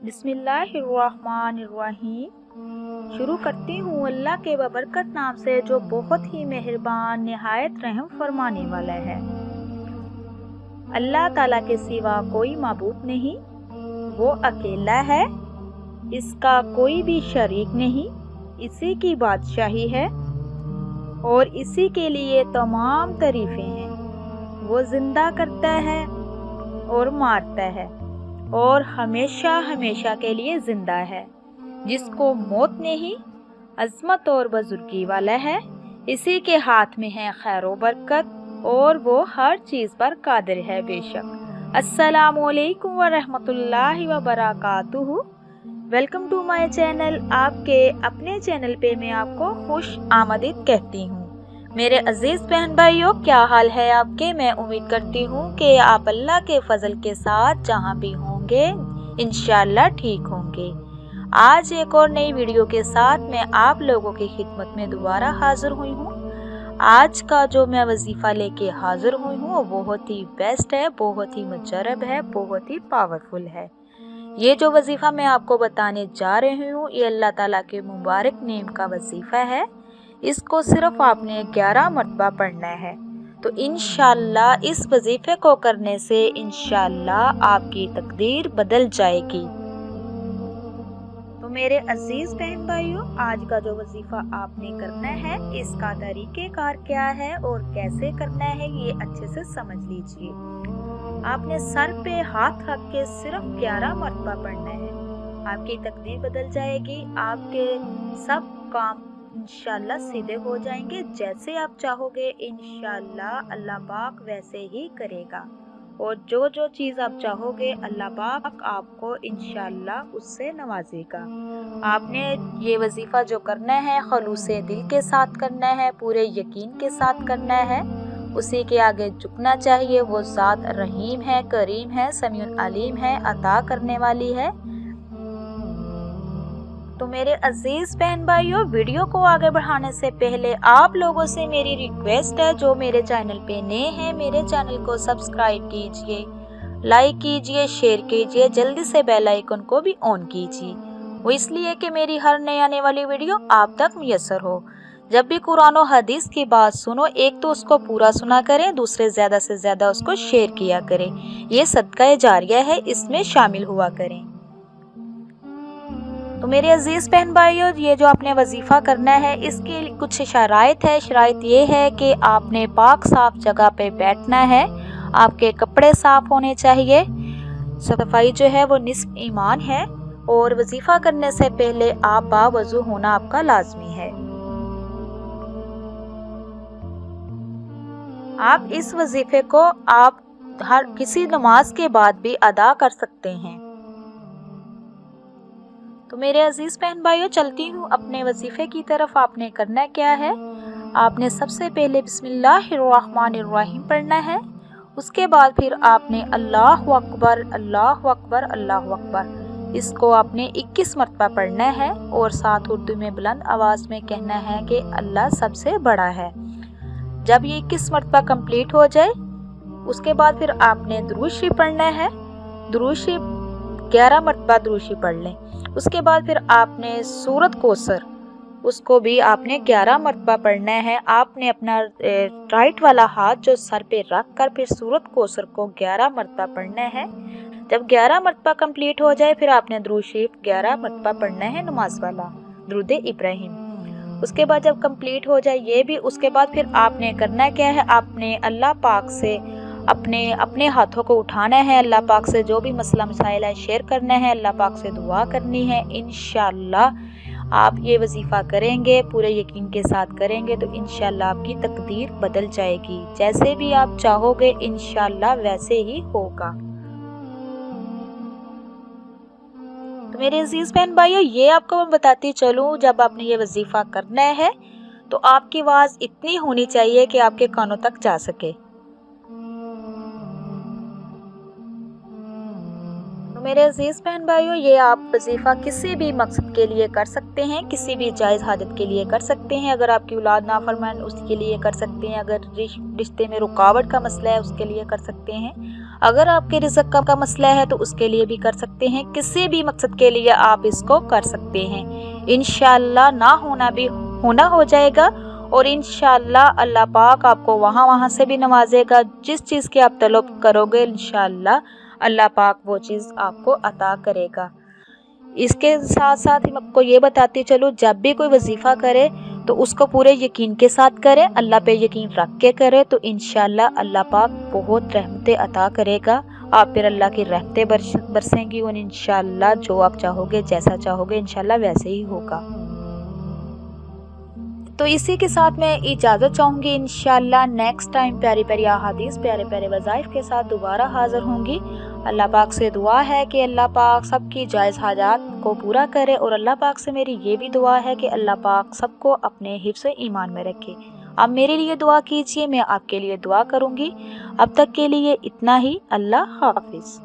बिस्मिल्लाहिर्रहमानिर्रहीम। शुरू करती हूँ अल्लाह के बबरकत नाम से जो बहुत ही मेहरबान निहायत रहम फरमाने वाला है। अल्लाह ताला के सिवा कोई माबूद नहीं, वो अकेला है, इसका कोई भी शरीक नहीं, इसी की बादशाही है और इसी के लिए तमाम तारीफें हैं। वो जिंदा करता है और मारता है और हमेशा हमेशा के लिए जिंदा है, जिसको मौत नहीं, अज़मत और बुजुर्गी वाला है। इसी के हाथ में है खैर व बरकत और वो हर चीज़ पर कादिर है बेशक। अस्सलामु अलैकुम व रहमतुल्लाहि व बरकातुहू। Welcome to my channel. आपके अपने चैनल पे मैं आपको खुश आमदीद कहती हूँ। मेरे अजीज बहन भाइयों, क्या हाल है आपके? मैं उम्मीद करती हूँ कि आप अल्लाह के फजल के साथ जहाँ भी होंगे इंशाअल्लाह ठीक होंगे। आज एक और नई वीडियो के साथ मैं आप लोगों की खिदमत में दोबारा हाजिर हुई हूँ। आज का जो मैं वजीफ़ा लेके हाजिर हुई हूँ वो बहुत ही बेस्ट है, बहुत ही मुजरब है, बहुत ही पावरफुल है। ये जो वजीफ़ा मैं आपको बताने जा रही हूँ ये अल्लाह ताला के मुबारक नेम का वजीफ़ा है। इसको सिर्फ आपने 11 मरतबा पढ़ना है। तो इंशाअल्लाह इस वजीफे को करने से इंशाअल्लाह आपकी तकदीर बदल जाएगी। तो मेरे अजीज बहन भाइयों, आज का जो वजीफा आपने करना है इसका तरीक़ेकार क्या है और कैसे करना है ये अच्छे से समझ लीजिए। आपने सर पे हाथ रख के सिर्फ 11 मरतबा पढ़ना है। आपकी तकदीर बदल जाएगी, आपके सब काम इंशाअल्लाह सीधे हो जाएंगे। जैसे आप चाहोगे इंशाअल्लाह अल्लाह पाक वैसे ही करेगा और जो जो चीज़ आप चाहोगे अल्लाह पाक आपको इंशाअल्लाह उससे नवाजेगा। आपने ये वजीफ़ा जो करना है खलूसे दिल के साथ करना है, पूरे यकीन के साथ करना है। उसी के आगे झुकना चाहिए। वो ज़ात रहीम है, करीम है, समीउन अलीम है, अता करने वाली है। तो मेरे अजीज बहन भाइयों, वीडियो को आगे बढ़ाने से पहले आप लोगों से मेरी रिक्वेस्ट है, जो मेरे चैनल पे नए हैं मेरे चैनल को सब्सक्राइब कीजिए, लाइक कीजिए, शेयर कीजिए, जल्दी से बेल आइकन को भी ऑन कीजिए। वो इसलिए कि मेरी हर नई आने वाली वीडियो आप तक मुयस्सर हो। जब भी कुरान और हदीस की बात सुनो, एक तो उसको पूरा सुना करें, दूसरे ज़्यादा से ज़्यादा उसको शेयर किया करें। ये सदका जारिया है, इसमें शामिल हुआ करें। तो मेरे अजीज बहन भाइयों, ये जो आपने वजीफ़ा करना है इसकी कुछ शराइत है। शराइत ये है कि आपने पाक साफ जगह पे बैठना है, आपके कपड़े साफ होने चाहिए, सफाई जो है वो निस्फ ईमान है और वजीफ़ा करने से पहले आप बावजू होना आपका लाजमी है। आप इस वजीफे को आप हर किसी नमाज के बाद भी अदा कर सकते हैं। तो मेरे अजीज बहन भाइयों, चलती हूँ अपने वजीफे की तरफ। आपने करना क्या है, आपने सबसे पहले बिस्मिल्लाहिर्रहमानिर्रहीम पढ़ना है। उसके बाद फिर आपने अल्लाहु अकबर, अल्लाहु अकबर, अल्लाहु अकबर, इसको आपने 21 मरतबा पढ़ना है और साथ उर्दू में बुलंद आवाज़ में कहना है कि अल्लाह सबसे बड़ा है। जब ये 21 मरतबा कंप्लीट हो जाए उसके बाद फिर आपने दुरूद शरीफ पढ़ना है। दुरूद शरीफ 11 मरतबा दुरूद शरीफ पढ़ लें। उसके बाद फिर आपने सूरत कौसर, उसको भी आपने 11 मरतबा पढ़ना है। आपने अपना राइट वाला हाथ जो सर पे रख कर फिर सूरत कौसर को 11 मरतबा पढ़ना है। जब 11 मरतबा कंप्लीट हो जाए फिर आपने दुरूद शरीफ 11 मरतबा पढ़ना है, नमाज वाला दुरूद इब्राहिम। उसके बाद जब कंप्लीट हो जाए ये भी, उसके बाद फिर आपने करना क्या है, आपने अल्लाह पाक से अपने हाथों को उठाना है, अल्लाह पाक से जो भी मसला मसाइल है शेयर करना है, अल्लाह पाक से दुआ करनी है। इंशाअल्लाह आप ये वजीफ़ा करेंगे, पूरे यकीन के साथ करेंगे तो इंशाअल्लाह आपकी तकदीर बदल जाएगी। जैसे भी आप चाहोगे इंशाअल्लाह वैसे ही होगा। तो मेरे अजीज बहन भाइयों, ये आपको मैं बताती चलूँ, जब आपने ये वजीफ़ा करना है तो आपकी आवाज़ इतनी होनी चाहिए कि आपके कानों तक जा सके। तो मेरे अजीज बहन भाइयों, ये आप वजीफ़ा किसी भी मकसद के लिए कर सकते हैं, किसी भी जायज़ हाजत के लिए कर सकते हैं। अगर आपकी औलाद नाफरमान उसके लिए कर सकते हैं, अगर रिश्ते में रुकावट का मसला है उसके लिए कर सकते हैं, اگر آپ کے رزق کا مسئلہ ہے تو اس کے لیے بھی کر سکتے ہیں، کسی بھی مقصد کے لیے آپ اس کو کر سکتے ہیں۔ انشاءاللہ نہ ہونا بھی ہونا ہو جائے گا، اور انشاءاللہ اللہ پاک آپ کو وہاں سے بھی نوازے گا۔ جس چیز کی آپ طلب کرو گے انشاءاللہ اللہ پاک وہ چیز آپ کو عطا کرے گا۔ اس کے ساتھ ساتھ ہم آپ کو یہ بتاتے چلو، جب بھی کوئی وظیفہ کرے تو اس کو پورے یقین کے ساتھ کرے، اللہ پہ یقین رکھ کے کرے، تو انشاءاللہ اللہ پاک بہت رحمتیں عطا کرے گا۔ آپ پر اللہ کی رحمتیں برسیں گی، اور انشاءاللہ جو آپ چاہو گے، جیسا چاہو گے انشاءاللہ ویسے ہی ہوگا۔ تو اسی کے ساتھ میں اجازت چاہوں گی، انشاءاللہ نیکسٹ ٹائم پیاری پیاری احادیث، پیارے پیارے وظائف کے ساتھ دوبارہ حاضر ہوں گی۔ اللہ پاک سے دعا ہے کہ اللہ پاک سب کی جائز حاجات کو پورا کرے، اور اللہ پاک سے میری یہ بھی دعا ہے کہ اللہ پاک سب کو اپنے حفظ ایمان میں رکھے۔ اب میرے لیے دعا کیجئے، میں آپ کے لیے دعا کروں گی۔ اب تک کے لیے اتنا ہی، اللہ حافظ۔